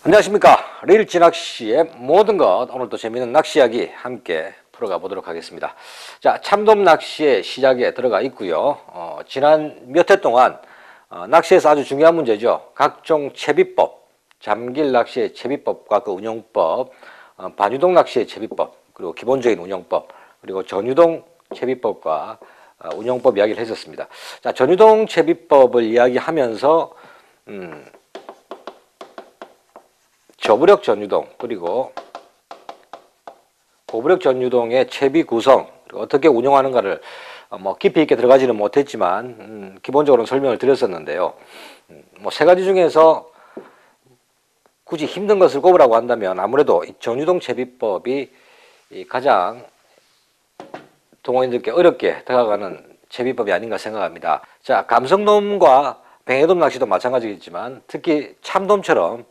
안녕하십니까. 레일지 낚시의 모든 것, 오늘도 재미있는 낚시 이야기 함께 풀어가 보도록 하겠습니다. 자, 참돔 낚시의 시작에 들어가 있고요. 지난 몇 해 동안 낚시에서 아주 중요한 문제죠. 각종 채비법, 잠길 낚시의 채비법과 그 운영법, 반유동 낚시의 채비법, 그리고 기본적인 운영법, 그리고 전유동 채비법과 운영법 이야기를 했었습니다. 자, 전유동 채비법을 이야기하면서 저부력 전유동, 그리고 고부력 전유동의 채비 구성, 그리고 어떻게 운영하는가를 깊이 있게 들어가지는 못했지만 기본적으로는 설명을 드렸었는데요. 세 가지 중에서 굳이 힘든 것을 꼽으라고 한다면 아무래도 이 전유동 채비법이 가장 동호인들께 어렵게 다가가는 채비법이 아닌가 생각합니다. 자, 감성돔과 뱅에돔 낚시도 마찬가지겠지만 특히 참돔처럼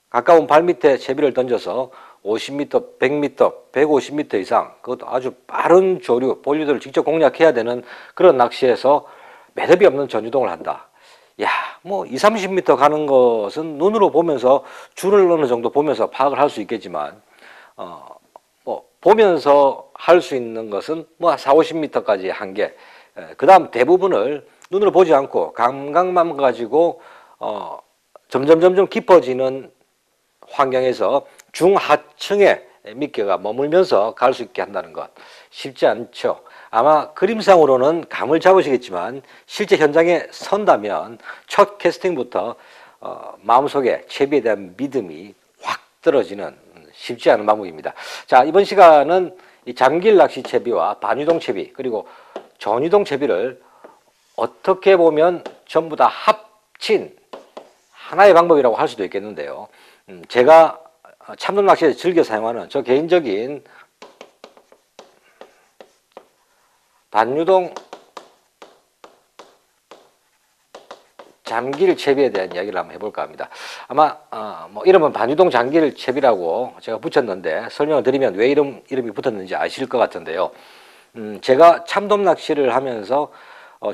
가까운 발밑에 채비를 던져서 50m, 100m, 150m 이상, 그것도 아주 빠른 조류, 본류들을 직접 공략해야 되는 그런 낚시에서 매듭이 없는 전유동을 한다. 야, 20, 30m 가는 것은 눈으로 보면서 줄을 어느 정도 보면서 파악을 할 수 있겠지만, 보면서 할 수 있는 것은 4, 50m까지 한계. 그 다음 대부분을 눈으로 보지 않고 감각만 가지고 점점 깊어지는 환경에서 중하층에 미끼가 머물면서 갈 수 있게 한다는 것 쉽지 않죠. 아마 그림상으로는 감을 잡으시겠지만 실제 현장에 선다면 첫 캐스팅부터 마음속에 채비에 대한 믿음이 확 떨어지는 쉽지 않은 방법입니다. 자, 이번 시간은 이 잠길 낚시 채비와 반유동 채비 그리고 전유동 채비를 어떻게 보면 전부 다 합친 하나의 방법이라고 할 수도 있겠는데요. 제가 참돔 낚시에서 즐겨 사용하는 저 개인적인 반유동 잠길 채비에 대한 이야기를 한번 해볼까 합니다. 아마 이름은 반유동 잠길 채비라고 제가 붙였는데 설명을 드리면 왜 이름이 붙었는지 아실 것 같은데요. 제가 참돔 낚시를 하면서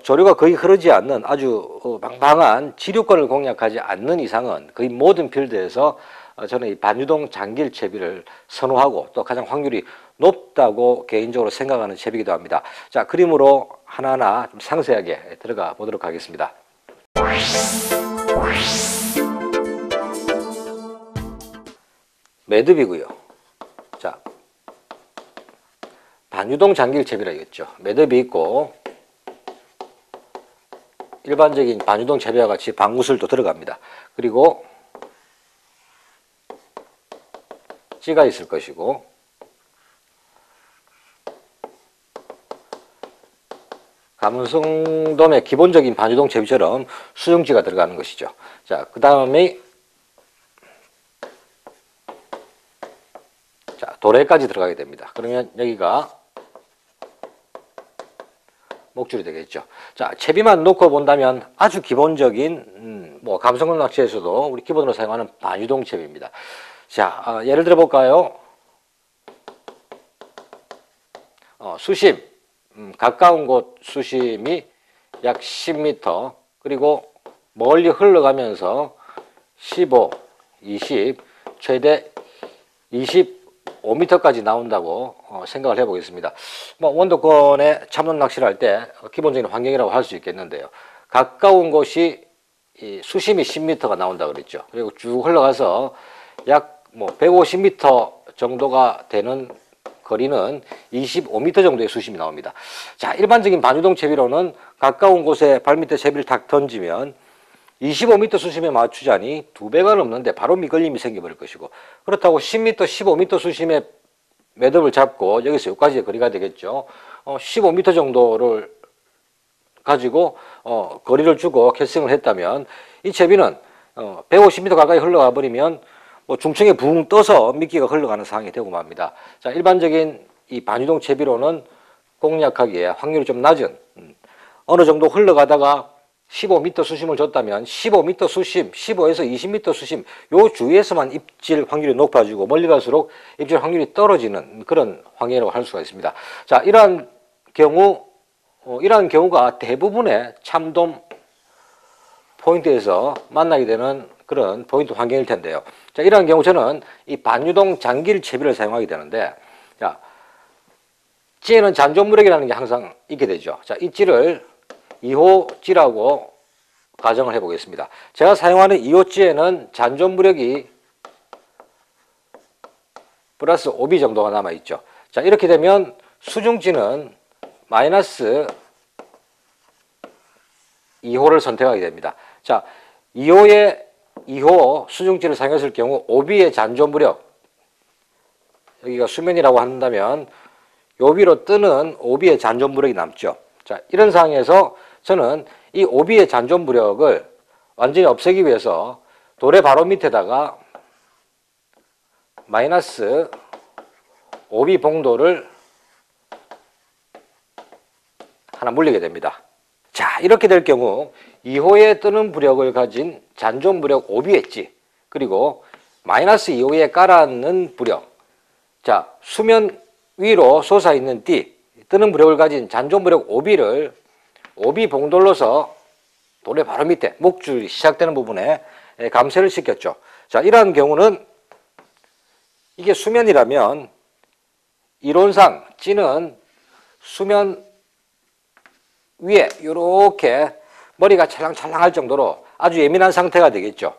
조류가 거의 흐르지 않는 아주 방방한 지류권을 공략하지 않는 이상은 거의 모든 필드에서 저는 이 반유동 잠길 채비를 선호하고 또 가장 확률이 높다고 개인적으로 생각하는 채비이기도 합니다. 자, 그림으로 하나하나 좀 상세하게 들어가 보도록 하겠습니다. 매듭이고요. 자, 반유동 잠길 채비라 했죠. 매듭이 있고 일반적인 반유동 채비와 같이 방구슬도 들어갑니다. 그리고 찌가 있을 것이고 감성돔의 기본적인 반유동 채비처럼 수중지가 들어가는 것이죠. 자, 그 다음에 도래까지 들어가게 됩니다. 그러면 여기가 목줄이 되겠죠. 자, 채비만 놓고 본다면 아주 기본적인 감성돔 낚시에서도 우리 기본으로 사용하는 반유동 채비입니다. 자, 예를 들어 볼까요? 수심, 가까운 곳 수심이 약 10m, 그리고 멀리 흘러가면서 15, 20, 최대 25m까지 나온다고 생각을 해보겠습니다. 원도권에 참돔 낚시를 할 때 기본적인 환경이라고 할 수 있겠는데요. 가까운 곳이 수심이 10m가 나온다 그랬죠. 그리고 쭉 흘러가서 약 150m 정도가 되는 거리는 25m 정도의 수심이 나옵니다. 자, 일반적인 반유동 채비로는 가까운 곳에 발밑에 채비를 탁 던지면 25m 수심에 맞추자니 2배가 넘는데 바로 미끌림이 생겨버릴 것이고, 그렇다고 10m, 15m 수심에 매듭을 잡고 여기서 여기까지의 거리가 되겠죠. 15m 정도를 가지고 거리를 주고 캐스팅을 했다면 이 채비는 150m 가까이 흘러가 버리면 중층에 붕 떠서 미끼가 흘러가는 상황이 되고 맙니다. 자, 일반적인 이 반유동 채비로는 공략하기에 확률이 좀 낮은 어느 정도 흘러가다가 15m 수심을 줬다면 15m 수심, 15에서 20m 수심 요 주위에서만 입질 확률이 높아지고 멀리 갈수록 입질 확률이 떨어지는 그런 환경이라고 할 수가 있습니다. 자, 이러한 경우가 대부분의 참돔 포인트에서 만나게 되는 그런 포인트 환경일 텐데요. 자, 이러한 경우 저는 이 반유동 장길 채비를 사용하게 되는데, 자, 찌에는 잔존무력이라는 게 항상 있게 되죠. 자, 이 찌를 2호 찌라고 가정을 해보겠습니다. 제가 사용하는 2호 찌에는 잔존무력이 플러스 5B 정도가 남아있죠. 자, 이렇게 되면 수중찌는 마이너스 2호를 선택하게 됩니다. 자, 2호 수중찌를 사용했을 경우 5B의 잔존무력, 여기가 수면이라고 한다면 요비로 뜨는 5B의 잔존무력이 남죠. 자, 이런 상황에서 저는 이 5B의 잔존무력을 완전히 없애기 위해서 돌의 바로 밑에다가 마이너스 5B 봉도를 하나 물리게 됩니다. 자, 이렇게 될 경우 2호에 뜨는 부력을 가진 잔존무력 5B의 찌, 그리고 마이너스 2호에 깔아앉는 부력, 자, 수면 위로 솟아있는 띠, 뜨는 부력을 가진 잔존무력 5B를 5B 봉돌로서 돌의 바로 밑에 목줄이 시작되는 부분에 감쇄를 시켰죠. 자, 이러한 경우는 이게 수면이라면 이론상 찌는 수면 위에 이렇게 머리가 찰랑찰랑할 정도로 아주 예민한 상태가 되겠죠.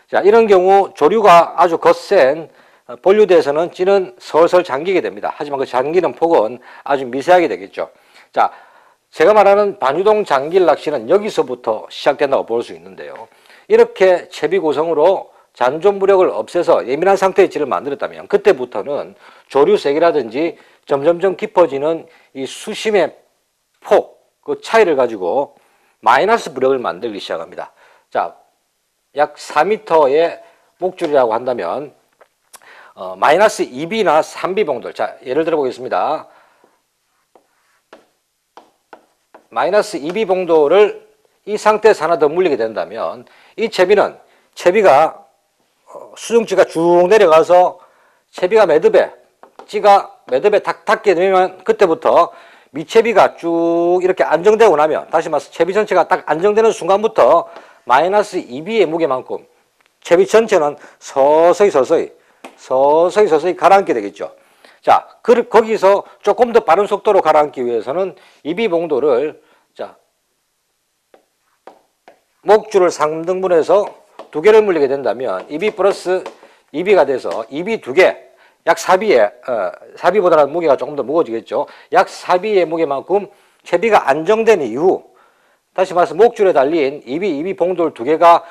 자, 이런 경우 조류가 아주 거센 본류대에서는 찌는 설설 잠기게 됩니다. 하지만 그 잠기는 폭은 아주 미세하게 되겠죠. 자, 제가 말하는 반유동 장길 낚시는 여기서부터 시작된다고 볼 수 있는데요. 이렇게 채비 구성으로 잔존무력을 없애서 예민한 상태의 찌를 만들었다면 그때부터는 조류 세기라든지 점점점 깊어지는 이 수심의 폭, 그 차이를 가지고 마이너스 부력을 만들기 시작합니다. 자, 약 4m의 목줄이라고 한다면 마이너스 2B나 3B 봉돌, 자, 예를 들어 보겠습니다. 마이너스 2B 봉돌을 이 상태에서 하나 더 물리게 된다면 이 채비는 채비가 수중찌가 쭉 내려가서 채비가 매듭에 찌가 매듭에 탁 닿게 되면 그때부터 밑채비가 쭉 이렇게 안정되고 나면, 다시 말해서 채비 전체가 딱 안정되는 순간부터 마이너스 2B의 무게만큼 채비 전체는 서서히 가라앉게 되겠죠. 자, 거기서 조금 더 빠른 속도로 가라앉기 위해서는 2B 봉도를, 자, 목줄을 3등분해서 2개를 물리게 된다면 2B 플러스 2B가 돼서 2B 2개, 약 4B보다는 무게가 조금 더 무거워지겠죠. 약 4B의 무게만큼 채비가 안정된 이후, 다시 말해서 목줄에 달린 2B 봉돌 2개가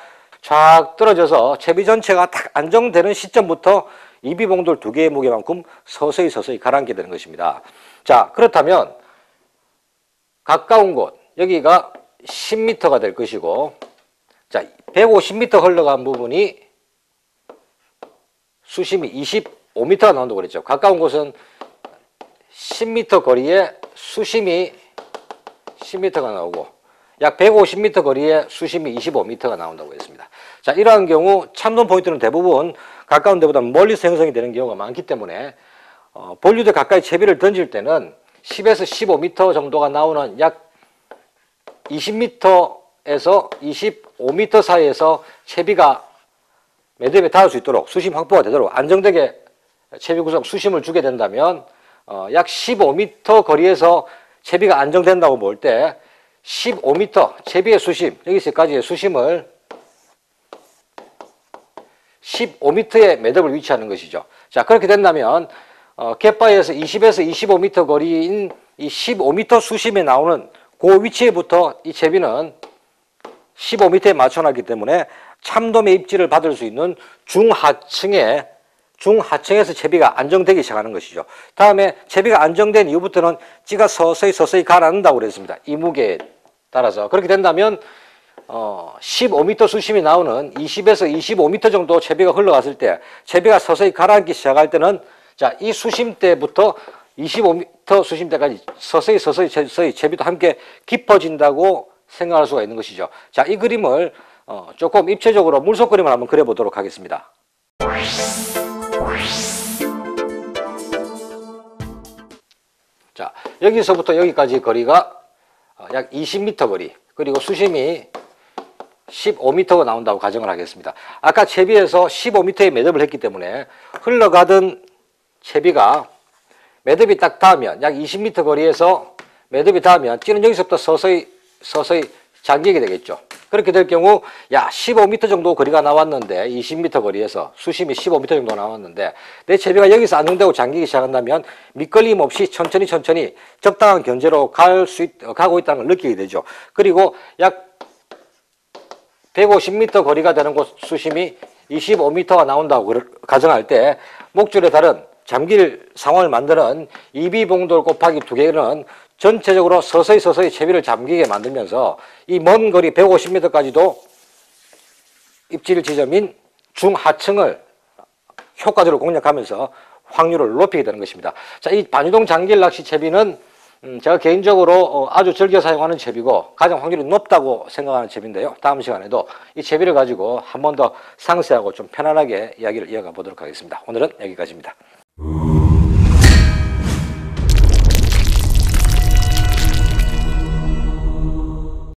쫙 떨어져서 채비 전체가 딱 안정되는 시점부터 2B 봉돌 2개의 무게만큼 서서히 가라앉게 되는 것입니다. 자, 그렇다면 가까운 곳, 여기가 10m가 될 것이고, 자, 150m 흘러간 부분이 수심이 25m가 나온다고 그랬죠. 가까운 곳은 10m 거리에 수심이 10m가 나오고 약 150m 거리에 수심이 25m가 나온다고 했습니다. 자, 이러한 경우 참돔 포인트는 대부분 가까운 데보다 멀리서 형성이 되는 경우가 많기 때문에 본류대 가까이 채비를 던질 때는 10에서 15m 정도가 나오는 약 20m에서 25m 사이에서 채비가 매듭에 닿을 수 있도록 수심 확보가 되도록 안정되게 채비 구성 수심을 주게 된다면 약 15m 거리에서 채비가 안정된다고 볼 때 15m 채비의 수심, 여기서까지의 수심을 15m의 매듭을 위치하는 것이죠. 자, 그렇게 된다면 갯바위에서 20에서 25m 거리인 이 15m 수심에 나오는 그 위치에부터 이 채비는 15m에 맞춰놨기 때문에 참돔의 입질을 받을 수 있는 중하층에서 채비가 안정되기 시작하는 것이죠. 다음에 채비가 안정된 이후부터는 찌가 서서히 가라앉는다고 그랬습니다. 이 무게에 따라서. 그렇게 된다면 15m 수심이 나오는 20에서 25m 정도 채비가 흘러갔을 때 채비가 서서히 가라앉기 시작할 때는, 자, 이 수심대부터 25m 수심대까지 서서히 채비도 함께 깊어진다고 생각할 수가 있는 것이죠. 자, 이 그림을 조금 입체적으로 물속 그림을 한번 그려보도록 하겠습니다. 자, 여기서부터 여기까지 거리가 약 20m 거리, 그리고 수심이 15m가 나온다고 가정을 하겠습니다. 아까 채비에서 15m의 매듭을 했기 때문에 흘러가던 채비가 매듭이 딱 닿으면 약 20m 거리에서 매듭이 닿으면 찌는 여기서부터 서서히 잠기게 되겠죠. 그렇게 될 경우 15m 정도 거리가 나왔는데 20m 거리에서 수심이 15m 정도 나왔는데 내 채비가 여기서 안정되고 잠기기 시작한다면 밑걸림 없이 천천히 적당한 견제로 가고 있다는 걸 느끼게 되죠. 그리고 약 150m 거리가 되는 곳 수심이 25m가 나온다고 가정할 때 목줄에 달은 잠길 상황을 만드는 이비봉돌 곱하기 2개는 전체적으로 서서히 채비를 잠기게 만들면서 이 먼 거리 150m까지도 입질 지점인 중하층을 효과적으로 공략하면서 확률을 높이게 되는 것입니다. 자, 이 반유동 장길 낚시 채비는 제가 개인적으로 아주 즐겨 사용하는 채비고 가장 확률이 높다고 생각하는 채비인데요. 다음 시간에도 이 채비를 가지고 한 번 더 상세하고 좀 편안하게 이야기를 이어가 보도록 하겠습니다. 오늘은 여기까지입니다.